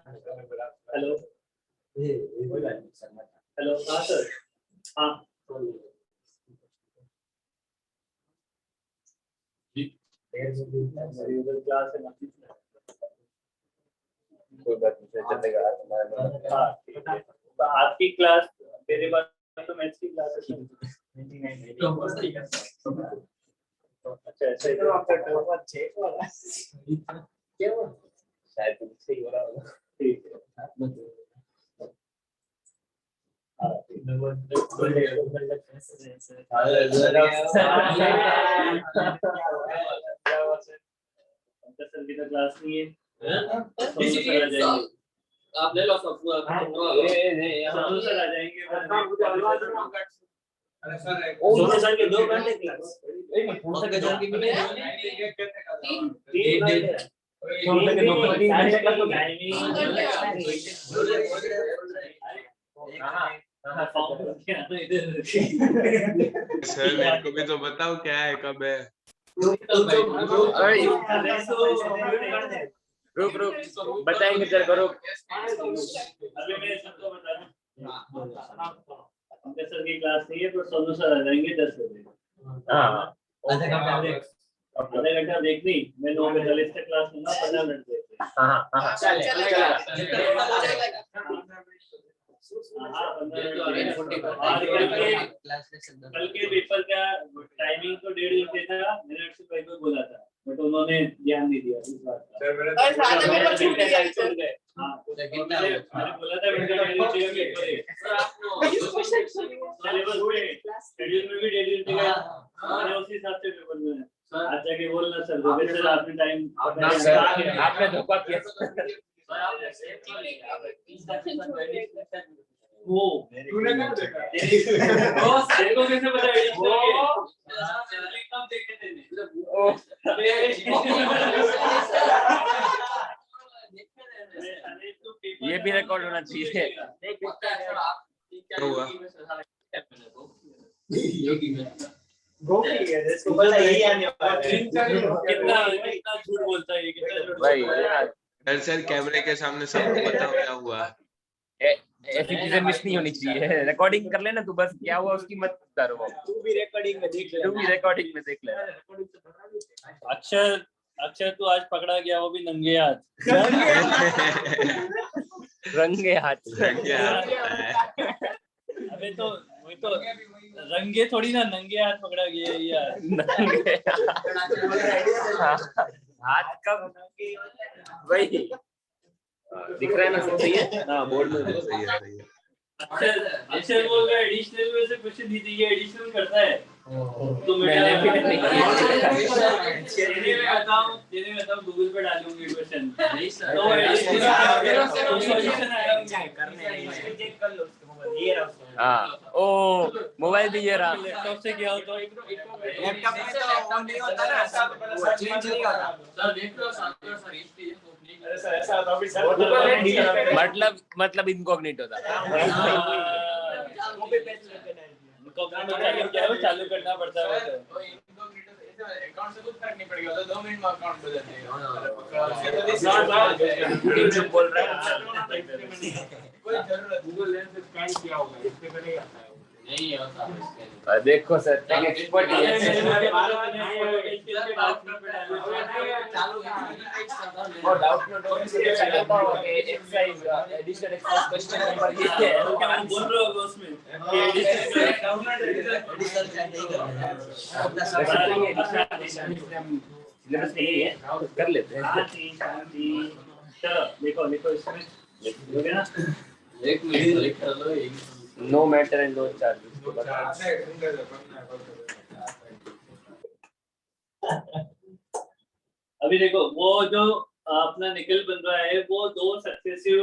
सर हाँ क्लास है कोई बात नहीं चलेगा। हाँ ठीक है तो आपकी क्लास मेरे पास तो मैथ्स की क्लास है अच्छा ऐसे ही शायद तुमसे ही हो रहा होगा। ठीक है सर की तो क्लास नहीं है आप ले लो सब सर आ जाएंगे अरे सर दोनों सर के 2 घंटे क्लास सर मेरे को भी तो बताओ क्या है कब है। रुक बताएंगे तेरे को रुक। अभी मैं सबको बता दूं हमने सर की क्लास नहीं है पर सोनू सर आ जाएंगे 10 बजे। हाँ आधा घंटा देखनी मैं 9:40 तक क्लास लूंगा 15 मिनट देखते हाँ कल के पेपर का टाइमिंग तो 1.5 घंटे था मैंने उससे पहले बोला था बट उन्होंने ध्यान नहीं दिया इस बात का हाँ मैंने बोला था शेड्यूल में भी 1.5 घंटे का मैंने उसी हिसाब से पेपर में आज जाके बोलना सर सर आपने टाइम आपने धोखा किया। वो तूने क्या देखा तेरे को कैसे पता ये भी रिकॉर्ड होना चाहिए। इसको पता है यही आने वाला है। कितना झूठ बोलता है ये, कितना झूठ भाई बोलता है। यार सर कैमरे के सामने सबको बताओ क्या हुआ। ऐसी चीजें मिस नहीं होनी चाहिए। रिकॉर्डिंग कर लेना तू, बस क्या हुआ उसकी मत कर। वो तू भी रिकॉर्डिंग में देख ले। तू भी रिकॉर्डिंग में देख ले। अक्षर तू आज पकड़ा गया, वो भी नंगे हाथ। रंगे हाथ। अबे तो वही तो रंगे थोड़ी ना, नंगे हाथ पकड़ा गया है यार। नंगे हाथ कब वही दिख रहा है ना, सब सही है ना बोर्ड में। सही है सही है। अक्षर बोल रहा है एडिशनल में से क्वेश्चन दी थी, ये एडिशनल करता है। तो मैंने भी नहीं मैं बताऊं गूगल पे डालूंगी क्वेश्चन। तो एडिशनल सॉल्यूशन आया चेक कर लो उसको, मोबाइल ये रहा उसका। हाँ ओ मोबाइल भी ये रहा। लैपटॉप से क्या होता है, लैपटॉप में तो ऑन नहीं होता ना, सब वो चेंज नहीं होता। सर देख लो सर सर इसकी ओपनिंग अरे सर ऐसा होता भी सर मतलब इनकॉग्निटो था। वो भी पैसे लगते हैं। इनको क्या है, चालू करना पड़ता है वो तो। अकाउंट से कुछ फर्क नहीं पड़ेगा, तो 2 मिनट में अकाउंट बदल टीम बोल रहा है कोई जरूरत गूगल लेंस से स्कैन किया होगा, इससे करेगा नहीं होता। देखो सर एक्सपर्ट ही है। और doubt note exercise additional exercise question number ये है। बोल रहे हो उसमें सिलेबस में यही है, कर लेते हैं। चलो लिखो इसमें लिखोगे ना। एक मिनट लिख लो। No matter and no charges. अभी देखो वो जो अपना निकल बन रहा है, वो 2 सक्सेसिव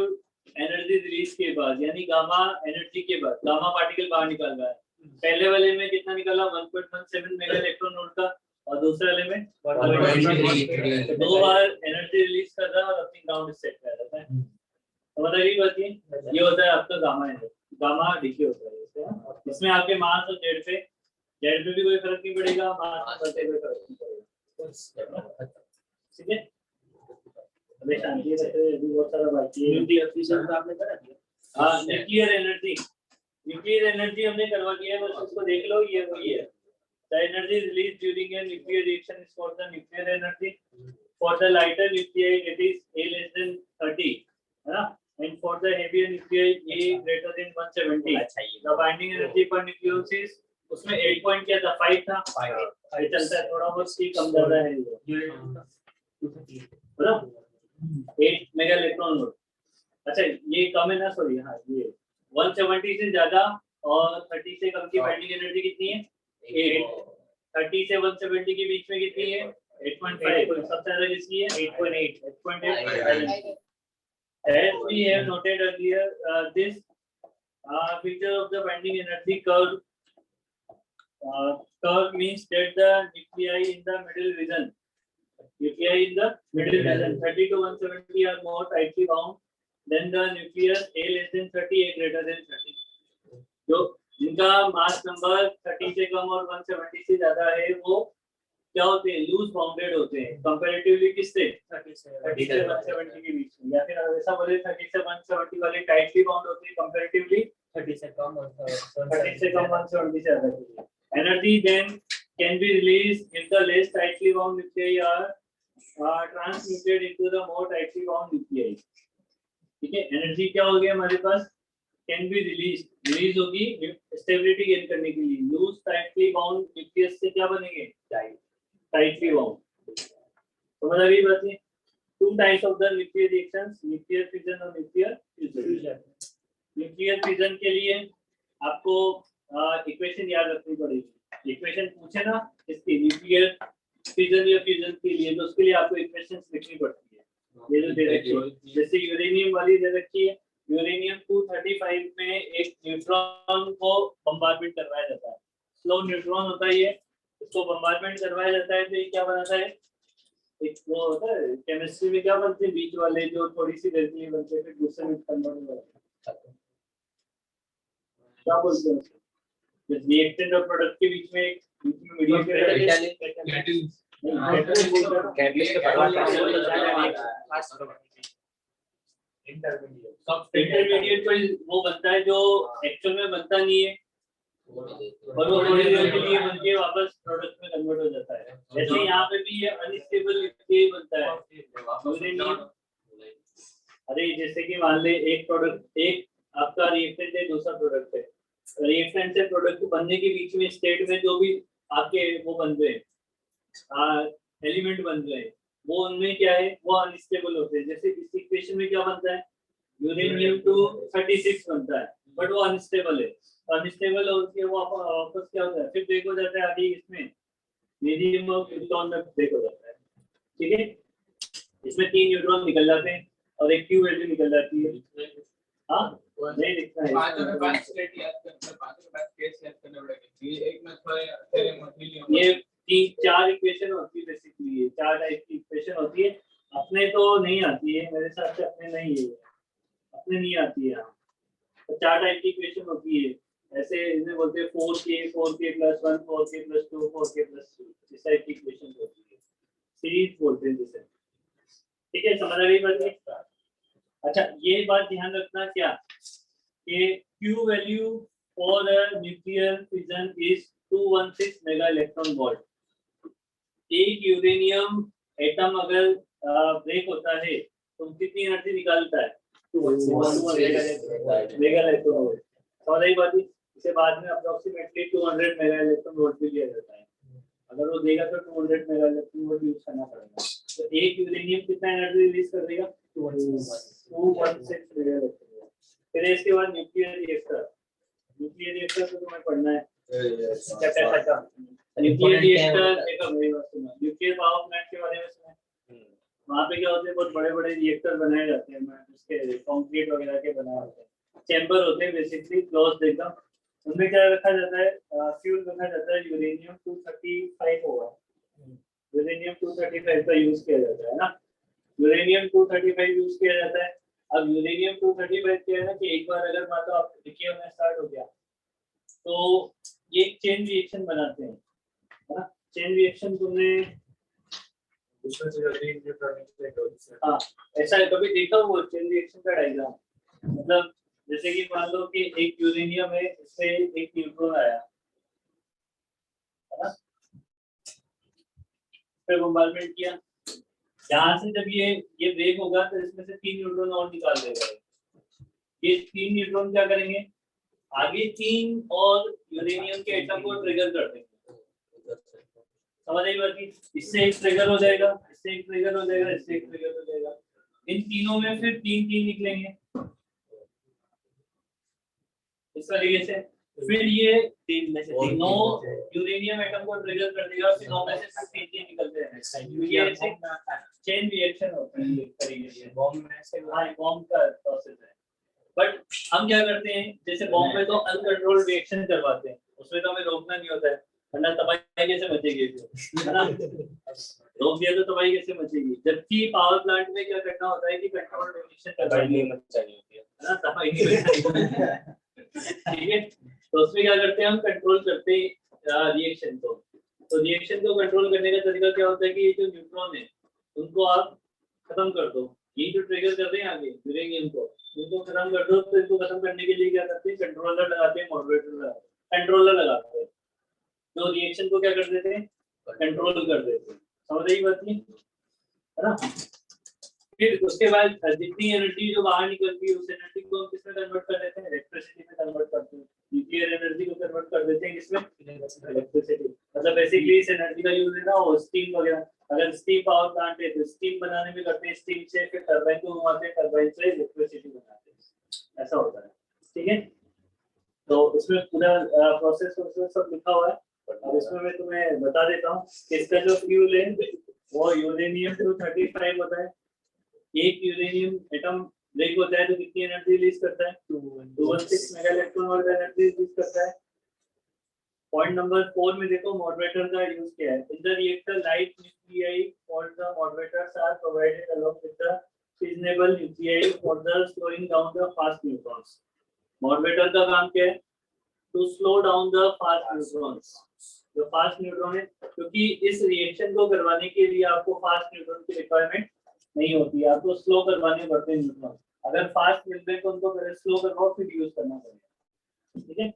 एनर्जी रिलीज के बाद, यानी गामा एनर्जी के बाद गामा पार्टिकल बाहर निकल रहा है। पहले वाले में कितना निकला 1.17 मेगा इलेक्ट्रॉन वोल्ट का, और दूसरे वाले में 1.3। 2 बार एनर्जी रिलीज कर रहा है और अपनी ग्राउंड सेट कर रहा है। समझ आ गई बात? ये होता है आपका गामा एनर्जी, गामा डीके होता है इसमें आपके मास और जेड पे भी कोई फर्क नहीं पड़ेगा, मास और जेड पे फर्क नहीं पड़ेगा। ठीक है, अबे शांति से, अभी बहुत सारा बाकी है। न्यूक्लियर फिशन तो आपने करा दिया। हां, न्यूक्लियर एनर्जी हमने करवा दिया है, बस उसको देख लो, ये वही है। The energy release during a nuclear reaction is called the nuclear energy. For the lighter nuclear it is a less than 30, है ना, and for the heavier nuclei a greater than 170. The binding energy per nucleus is, उसमें 8 point क्या था, 5 था। 5 चलता है, थोड़ा बहुत ही कम ज्यादा है ये, बोला 8 मेगा इलेक्ट्रॉन वोल्ट। अच्छा ये कम है ना, सॉरी हाँ, ये 170 से ज्यादा और 30 से कम की बाइंडिंग एनर्जी कितनी है, 8। 30 से 170 के बीच में कितनी है, 8.5। सबसे ज्यादा किसकी है, 8.8। As we have noted earlier, this feature of the binding energy curve means that the nuclei in the middle region, 30 to 170 are more tightly bound than the nucleus a less than 30, a greater than 30. जो जिनका mass number 30 से कम और 170 से ज्यादा है, वो क्या होते हैं, लूज बाउंडेड होते हैं कंपैरेटिवली किससे, 30 से 170 के बीच में। या फिर ऐसा बोले 30 से 170 वाले टाइटली बाउंड होते हैं कंपैरेटिवली 30 से कम और 170 से ज्यादा। Energy then can be released if the less tightly bound nuclei are transmuted into the more tightly bound nuclei. ठीक है, एनर्जी क्या हो गया हमारे पास, कैन बी रिलीज होगी स्टेबिलिटी गेन करने के लिए। लूज टाइटली बाउंड न्यूक्लियस से क्या बनेंगे, टाइटली बाउंड। समझ आ गई बात है? 2 types of the nuclear reactions, nuclear fission और न्यूक्लियर फ्यूजन। न्यूक्लियर फिजन के लिए आपको इक्वेशन याद रखनी पड़ेगी। इक्वेशन पूछे ना इसकी न्यूक्लियर फिजन या फ्यूजन के लिए, तो उसके लिए आपको इक्वेशंस लिखनी पड़ती है। ये जो दे रखी है, जैसे यूरेनियम वाली दे रखी है, यूरेनियम 235 में एक न्यूट्रॉन को बम्बार्डमेंट करवाया जाता है। स्लो न्यूट्रॉन होता है ये, इसको बम्बार्डमेंट करवाया जाता है, तो ये क्या बनाता है, एक वो होता है केमिस्ट्री में क्या बनते हैं, बीच वाले जो थोड़ी सी देर के लिए बनते हैं, फिर दूसरे में कन्वर्ट हो जाते हैं, क्या बोलते हैं, रिएक्टेंट और प्रोडक्ट के बीच में एक कैटलिस्ट के इंटरमीडिएट कोई वो बनता है जो एक्चुअल में बनता नहीं है और वो थोड़ी देर के लिए बन के वापस प्रोडक्ट में कन्वर्ट हो जाता है। जैसे यहाँ पे भी ये अनस्टेबल लिक्विड बनता है। अरे जैसे कि मान ले एक प्रोडक्ट, एक आपका रिएक्टेंट है, दूसरा प्रोडक्ट है। रिएक्टेंट से प्रोडक्ट बनने के बीच में स्टेट में जो भी आपके वो बन रहे हैं एलिमेंट बन रहे हैं, वो उनमें क्या है, वो अनस्टेबल होते हैं। जैसे इस इक्वेशन में क्या बनता है, यूरेनियम 236 बनता है, बट वो अनस्टेबल है। अनस्टेबल होकर वो वापस क्या होता है, फिर ब्रेक हो जाता है। आगे इसमें मीडियम और प्रोटॉन में ब्रेक हो जाता है। ठीक है, इसमें 3 न्यूट्रॉन निकल जाते हैं और एक क्यू वैल्यू निकल जाती है। हाँ नहीं लिखना है, पांचों के बाद स्टेट याद करना, पांचों के बाद केस याद करना पड़ेगा। ये एक में थोड़े तेरे मटेरियल ये 3-4 इक्वेशन होती है बेसिकली, ये 4 टाइप की इक्वेशन होती है। अपने तो नहीं आती है मेरे हिसाब से, अपने नहीं है, अपने नहीं आती है। तो 4 टाइप की इक्वेशन होती है। ऐसे इन्हें बोलते हैं 4k+1 4k+2 4k+3, इस टाइप की इक्वेशन होती है, सीरीज बोलते हैं जिसे। ठीक है, समझ आ गई बात? अच्छा ये बात ध्यान रखना क्या कि Q value for a nuclear fission is 216 mega electron volt. एक यूरेनियम एटम अगर ब्रेक होता है तो कितनी एनर्जी निकालता है, 216 मेगा इलेक्ट्रॉन वोल्ट। समझ आई बात? इसे बाद में अप्रोक्सीमेटली 200 मेगा इलेक्ट्रॉन वोल्ट भी लिया जाता है। अगर वो देगा तो 200 मेगा इलेक्ट्रॉन वोल्ट यूज करना पड़ेगा। तो एक यूरेनियम कितना एनर्जी रिलीज कर देगा, 216 मेगा इलेक्ट्रॉन वोल्ट। फिर इसके बाद न्यूक्लियर रिएक्टर, न्यूक्लियर रिएक्टर तो तुम्हें पढ़ना है। Nuclear reactor nuclear power plant के बारे में सुना? वहाँ पे क्या होते हैं, बहुत बड़े बड़े रिएक्टर बनाए जाते हैं, उसके कंक्रीट वगैरह के बनाए होते हैं। चैम्बर होते हैं बेसिकली क्लोज्ड एकदम। उनमें क्या रखा जाता है, फ्यूल रखा जाता है, यूरेनियम 235 होगा। यूरेनियम 235 का यूज किया जाता है ना, यूरेनियम 235 यूज किया जाता है। अब यूरेनियम 235 क्या है ना कि एक बार अगर मान लो आप डिके होना स्टार्ट हो गया तो ये एक चेन रिएक्शन बनाते हैं, है ना। चेन रिएक्शन तुमने हाँ ऐसा है कभी देखा वो चेन रिएक्शन का डायग्राम? मतलब जैसे कि मान लो कि एक यूरेनियम है, इससे एक न्यूट्रॉन आया, है ना, फिर बॉम्बार्डमेंट किया। यहाँ से जब ये ब्रेक होगा तो इसमें से 3 न्यूट्रॉन और निकाल देगा। ये 3 न्यूट्रॉन क्या करेंगे, आगे 3 और यूरेनियम के एटम को ट्रिगर कर देंगे। समझ आई बात? इससे एक ट्रिगर हो जाएगा, इससे एक ट्रिगर हो जाएगा, इससे एक ट्रिगर हो जाएगा। इन तीनों में फिर 3 निकलेंगे इस तरीके से। फिर ये 3 में से 9 यूरेनियम एटम को ट्रिगर कर देगा, फिर 9 में से 3 निकलते हैं। ये ऐसे चेन रिएक्शन होता है एक तरीके से। बॉम्ब में से बॉम्ब का प्रोसेस है। बट हम क्या करते हैं, जैसे बॉम्ब में तो अनकंट्रोल्ड रिएक्शन करवाते हैं, उसमें तो हमें रोकना नहीं होता है, वरना तबाही कैसे मचेगी, है ना। रोक दिया तो तबाही कैसे मचेगी। जबकि पावर प्लांट में क्या करना होता है कि कंट्रोल्ड रिएक्शन करवानी होती है ना, तबाही नहीं। ठीक है, तो उसमें क्या करते हैं, हम कंट्रोल करते हैं रिएक्शन को। तो रिएक्शन को कंट्रोल करने का तरीका क्या होता है कि ये जो न्यूट्रॉन है उनको आप खत्म कर दो। ये जो ट्रिगर कर रहे हैं आगे यूरेनियम को, इनको खत्म कर दो। तो इनको खत्म करने के लिए क्या करते हैं, कंट्रोलर लगाते हैं, मॉडरेटर लगाते हैं, कंट्रोलर लगाते हैं। तो रिएक्शन को क्या कर देते हैं, कंट्रोल कर देते हैं। समझ रही बात नहीं, है ना। फिर उसके बाद जितनी एनर्जी जो बाहर निकलती है उस एनर्जी को हम किसमें कन्वर्ट कर देते हैं, इलेक्ट्रिसिटी में कन्वर्ट करते हैं। न्यूक्लियर एनर्जी को कन्वर्ट कर देते हैं किसमें, इलेक्ट्रिसिटी। मतलब बेसिकली इस एनर्जी का यूज है ना वो स्टीम वगैरह, अगर स्टीम पावर प्लांट है तो स्टीम बनाने में करते हैं, स्टीम से फिर टरबाइन को घुमाते हैं, टरबाइन से इलेक्ट्रिसिटी बनाते हैं, ऐसा होता है। ठीक है, तो इसमें पूरा प्रोसेस सब लिखा हुआ है। और इसमें मैं तुम्हें बता देता हूँ कि इसका जो फ्यूल है वो यूरेनियम 235 होता है। एक यूरेनियम एटम ब्रेक होता है तो कितनी एनर्जी रिलीज करता है, 216 mega electron volt energy release करता है। पॉइंट नंबर 4 में देखो मॉडरेटर का यूज क्या है। In the reactor light nuclei for the moderators are provided along with the fissionable nuclei for the slowing down the fast neutrons. Moderator का काम क्या है, to slow down the fast neutrons. जो fast neutron है, क्योंकि इस reaction को करवाने के लिए आपको फास्ट न्यूट्रॉन की रिक्वायरमेंट नहीं होती है, आपको स्लो करवाने पड़ते हैं न्यूट्रॉन। अगर फास्ट मिलते हैं तो उनको पहले स्लो करवाओ फिर यूज करना पड़ेगा, ठीक है।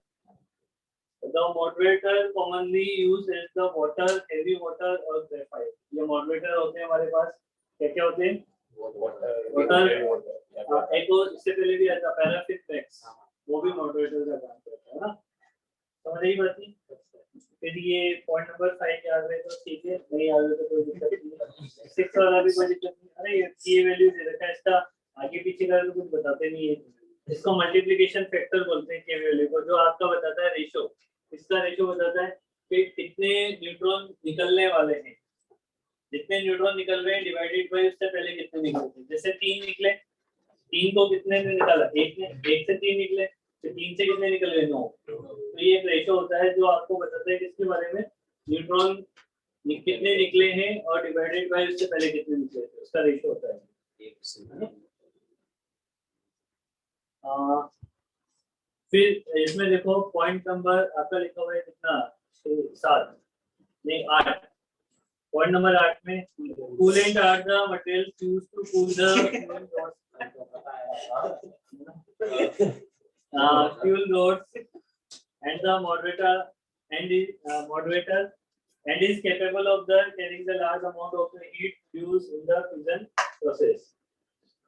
The moderator commonly used is the water, heavy water और graphite। ये moderator होते हैं हमारे पास, क्या होते हैं? वाटर। एक और इससे पहले भी आता पैराफिन वैक्स, वो भी moderator का काम करता है ना, समझ रही बात नहीं? फिर ये पॉइंट नंबर 5 याद रहे तो ठीक है, नहीं याद रहे तो कोई दिक्कत नहीं है। 6 वाला भी कोई दिक्कत नहीं। अरे ये वैल्यू दे रखा है, इसका आगे पीछे का तो कुछ बताते नहीं है। इसको मल्टीप्लिकेशन फैक्टर बोलते हैं, के वैल्यू को, जो आपका बताता है रेशो। इसका रेशो बताता है कि कितने न्यूट्रॉन निकलने वाले हैं, जितने न्यूट्रॉन निकल रहे हैं डिवाइडेड बाय उससे पहले कितने निकलते हैं। जैसे 3 निकले, 3 को कितने ने निकाला, 1 ने, 1 से 3 निकले तो 3 से कितने निकल गए, 9। तो ये एक रेशो होता है जो आपको बताता है किसके बारे में, न्यूट्रॉन कितने निकले हैं और डिवाइडेड बाय उससे पहले कितने निकले थे, उसका रेशो होता है। फिर इसमें देखो पॉइंट नंबर आपका लिखा हुआ है कितना, 7 नहीं 8। पॉइंट नंबर 8 में coolant are the materials used to cool the fuel rods and the moderator and is capable of the carrying the large amount of the heat used in the fusion process।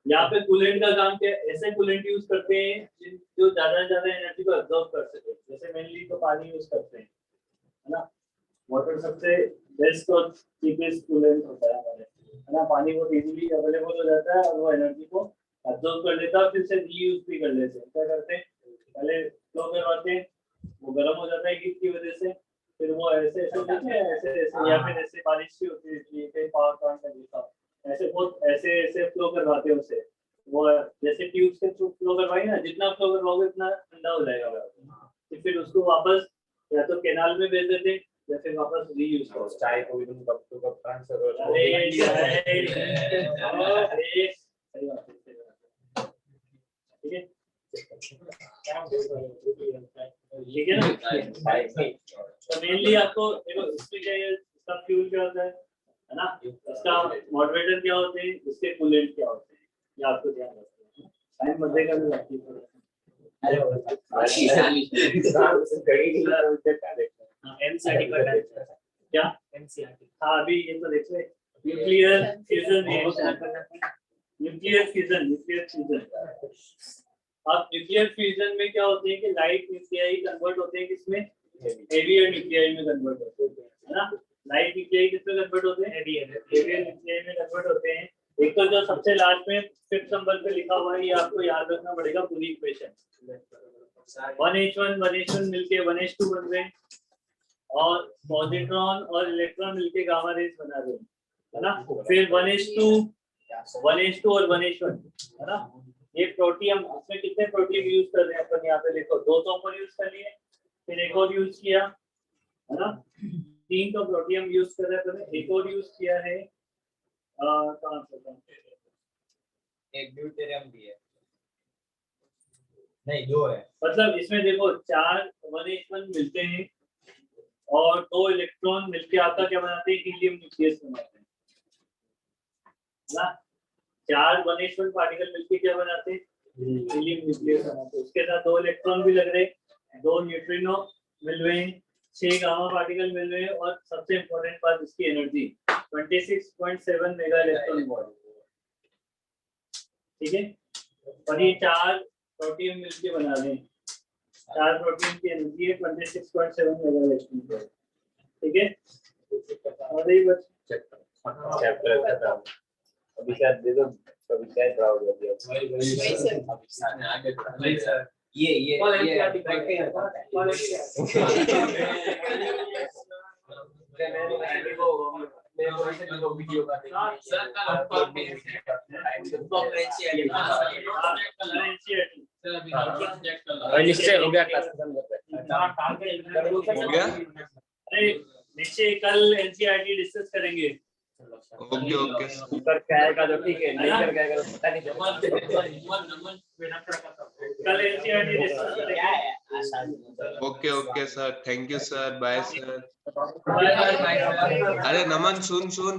यहाँ पे coolant का काम क्या, ऐसे coolant use करते हैं जो ज्यादा से ज्यादा एनर्जी को अब्सॉर्ब कर सके। जैसे मेनली तो पानी यूज करते हैं, है ना, वाटर सबसे बेस्ट और चीपेस्ट कूलेंट होता है हमारे, है ना। पानी बहुत इजीली अवेलेबल हो जाता है और वो एनर्जी को अब्सॉर्ब कर लेता है, फिर से रीयूज भी कर लेते हैं। क्या करते हैं, पहले फ्लो करवाते हैं, वो गर्म हो जाता है हीट की वजह से, फिर वो ऐसे ऐसे या फिर ऐसे बारिश भी होती है कहीं पावर प्लांट का देखा, ऐसे बहुत ऐसे फ्लो करवाते हैं उसे। वो जैसे ट्यूब से फ्लो करवाई ना, जितना फ्लो करवाओगे उतना ठंडा हो जाएगा, तो फिर उसको वापस या तो कैनाल में भेज देते या फिर वापस रीयूज करो। चाय को भी तुम कब तो कब ट्रांसफर हो, अरे ठीक है, ठीक है ना। तो मेनली आपको देखो इसमें क्या है, इसका फ्यूल क्या होता है ना, इसका मॉडरेटर क्या होते हैं, इसके कूलेंट क्या होते हैं, ये आपको ध्यान रखना है। टाइम बढ़ेगा भी बाकी एनसीईआरटी का क्या, एनसीईआरटी हाँ अभी ये तो देख ले, nuclear fusion reaction, nuclear fusion. अब न्यूक्लियर फ्यूजन में क्या होते हैं कि लाइट न्यूक्लियाई कन्वर्ट होते हैं किसमें, हेवियर न्यूक्लियाई में कन्वर्ट होते हैं, है ना। लाइट न्यूक्लियाई किसमें कन्वर्ट होते हैं, हेवियर न्यूक्लियाई में कन्वर्ट होते हैं। एक तो जो सबसे लास्ट में 5th नंबर पे लिखा हुआ है, ये आपको याद रखना पड़ेगा पूरी इक्वेशन। 1h1 1h1 मिलके 1h2 बन गए और पॉजिट्रॉन और इलेक्ट्रॉन मिलके गामा रेज बना रहे हैं, है ना। फिर 1h2 और 1h1, है ना। ये प्रोटियम, इसमें कितने प्रोटियम यूज कर रहे हैं अपन, यहाँ पे देखो 2 तो अपन यूज कर लिए, फिर एक और यूज किया, है ना। 3 तो प्रोटियम यूज कर रहे हैं, एक और यूज किया है कहाँ से, एक ड्यूटेरियम भी है, नहीं 2 है। मतलब इसमें देखो 4 1h1 मिलते हैं और 2 इलेक्ट्रॉन मिलके आपका क्या बनाते हैं, हीलियम न्यूक्लियस बनाते हैं ना। 4 1h1 पार्टिकल मिलके क्या बनाते हैं, हीलियम न्यूक्लियस बनाते हैं। उसके साथ 2 इलेक्ट्रॉन भी लग रहे, 2 न्यूट्रिनो मिल रहे हैं, 6 गामा पार्टिकल मिल रहे हैं और सबसे इंपॉर्टेंट बात इसकी एनर्जी 26.7 मेगा इलेक्ट्रॉन वोल्ट, ठीक है। और ये 4 प्रोटियम मिलके बना रहे हैं, 4 प्रोटीन की एनर्जी है 26.7 मेगा इलेक्ट्रॉन वोल्ट, ठीक है। और ये बस चैप्टर खत्म, अभी शायद दे दो, अभी शायद राउंड हो गया। वही सर, ये वीडियो का सर का लैपटॉप में निश्चय हो गया, क्लास खत्म करते हैं। हो गया। अरे नीचे कल एनसीईआरटी डिस्कस करेंगे। ओके ओके सर करके आएगा तो ठीक है, नहीं करके आएगा तो पता नहीं कल एनसीईआरटी डिस्कस करेंगे। Okay okay sir thank you sir bye sir bye bye bye अरे नमन सुन सुन